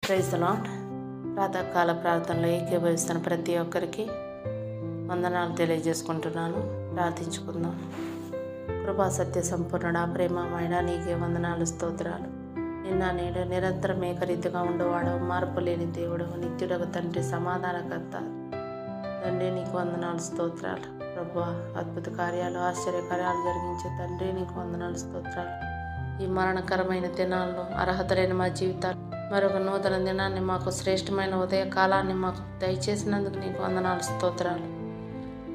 Praise the lord. ప్రాతకాల ప్రార్థనలో ఏకీభవిస్తున్న ప్రతి ఒక్కరికి వందనాలు తెలియజేసుకుంటున్నాను. ప్రార్థించుకుందాం. కృపా సత్య సంపూర్ణుడా, ప్రేమమైన నీకే వందనాలు, స్తోత్రాలు. నిన్న నేడు నిరంతరం ఏకరీతిగా ఉండేవాడు, మార్పు లేని దేవుడు, నిత్యుడకు తండ్రి, సమాధానకర్త తండ్రి, నీకు వందనాలు, స్తోత్రాలు. ప్రభువా, అద్భుత కార్యాలు, ఆశ్చర్య కార్యాలు జరిగించే తండ్రి, నీకు వందనాలు, స్తోత్రాలు. ఈ మరణకరమైన దినాల్లో అర్హత లేని మా జీవితాలు మరొక నూతన దినాన్ని, మాకు శ్రేష్టమైన ఉదయ కాలాన్ని మాకు దయచేసినందుకు నీకు వందనాలు, స్తోత్రాలు.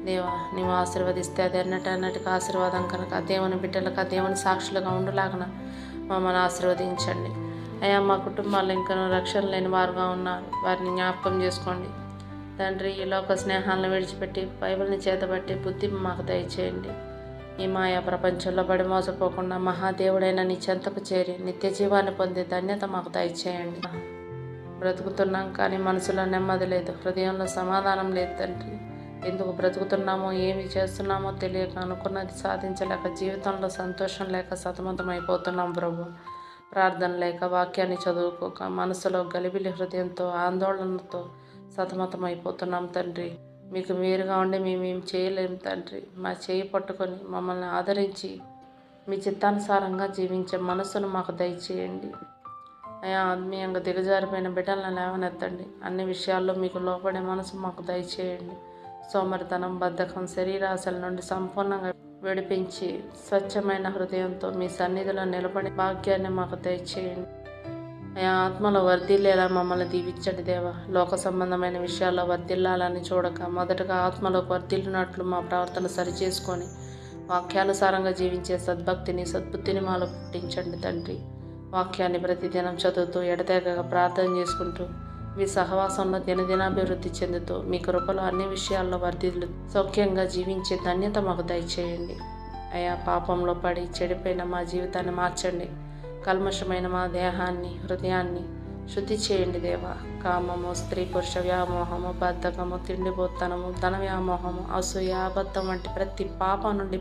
దేవా, నీవు ఆశీర్వదిస్తే అది అన్నటికి ఆశీర్వాదం కనుక దేవుని బిడ్డలకు, ఆ దేవుని సాక్షులుగా ఉండలాగన మమ్మల్ని ఆశీర్వదించండి. అయ్యా, మా కుటుంబాల్లో ఇంకా రక్షణ లేని వారుగా ఉన్నారు, వారిని జ్ఞాపకం చేసుకోండి తండ్రి. ఈ లోక స్నేహాలను విడిచిపెట్టి బైబిల్ని చేతబట్టి బుద్ధి మాకు దయచేయండి. ఈ మాయా ప్రపంచంలో బడి మోసపోకుండా మహాదేవుడైన నీ చెంతకు చేరి నిత్య జీవాన్ని పొందే ధన్యత మాకు దయచేయండి. బ్రతుకుతున్నాం కానీ మనసులో నెమ్మది లేదు, హృదయంలో సమాధానం లేదు తండ్రి. ఎందుకు బ్రతుకుతున్నామో, ఏమి చేస్తున్నామో తెలియక, అనుకున్నది సాధించలేక, జీవితంలో సంతోషం లేక సతమతమైపోతున్నాం ప్రభు. ప్రార్థన లేక, వాక్యాన్ని చదువుకోక, మనసులో గలిబిలి హృదయంతో, ఆందోళనతో సతమతమైపోతున్నాం తండ్రి. మీకు వేరుగా ఉండి మేమేం చేయలేము తండ్రి. మా చేయి పట్టుకొని మమ్మల్ని ఆదరించి మీ చిత్తానుసారంగా జీవించే మనసును మాకు దయచేయండి. అయా, ఆత్మీయంగా దిగజారిపోయిన బిడ్డలను లేవనెత్తండి. అన్ని విషయాల్లో మీకు లోపడే మనసు మాకు దయచేయండి. సోమరితనం, బద్ధకం, శరీరాశల నుండి సంపూర్ణంగా విడిపించి స్వచ్ఛమైన హృదయంతో మీ సన్నిధిలో నిలబడి భాగ్యాన్ని మాకు దయచేయండి. అయా, ఆత్మలో వర్ధిల్లేలా మమ్మల్ని దీవించండి దేవా. లోక సంబంధమైన విషయాల్లో వర్ధిల్లాలని చూడక, మొదటగా ఆత్మలోకి వర్ధిల్లినట్లు మా ప్రవర్తన సరిచేసుకొని వాక్యానుసారంగా జీవించే సద్భక్తిని, సద్బుద్ధిని మాలో పుట్టించండి తండ్రి. వాక్యాన్ని ప్రతిదినం చదువుతూ, ఎడతెగక ప్రార్థన చేసుకుంటూ, మీ సహవాసంలో దినదినాభివృద్ధి చెందుతూ, మీ కృపలో అన్ని విషయాల్లో వర్ధిల్లు సౌఖ్యంగా జీవించే ధన్యత మాకు దయచేయండి. అయా, పాపంలో పడి చెడిపోయిన మా జీవితాన్ని మార్చండి. కల్మషమైన మా దేహాన్ని, హృదయాన్ని శుద్ధి చేయండి దేవా. కామము, స్త్రీ పురుష వ్యామోహము, బద్ధకము, తిండిబోత్తనము, ధన వ్యామోహము, అసూయ, అబద్ధం వంటి ప్రతి పాపం నుండి,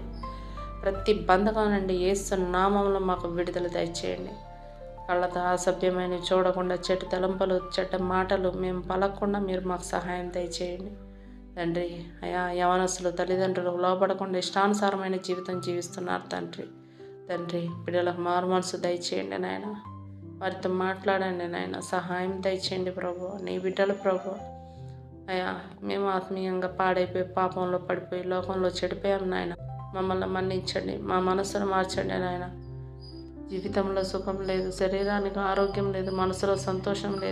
ప్రతి బంధకం నుండి యేసు నామములో మాకు విడుదల దయచేయండి. కళ్ళతో అసభ్యమైనవి చూడకుండా, చెడు తలంపులు, చెడ్డ మాటలు మేము పలకకుండా మీరు మాకు సహాయం దయచేయండి తండ్రి. అయా, యవనస్తులు తల్లిదండ్రులు లోపడకుండా ఇష్టానుసారమైన జీవితం జీవిస్తున్నారు తండ్రి. బిడ్డలకు మారు మనసు దయచేయండి నాయన. వారితో మాట్లాడండి నాయన. సహాయం దయచేయండి ప్రభు. నీ బిడ్డలు ప్రభు. అయా, మేము ఆత్మీయంగా పాడైపోయి, పాపంలో పడిపోయి, లోకంలో చెడిపోయాం నాయన. మమ్మల్ని మన్నించండి. మా మనసును మార్చండి నాయన. జీవితంలో సుఖం లేదు, శరీరానికి ఆరోగ్యం లేదు, మనసులో సంతోషం లేదు.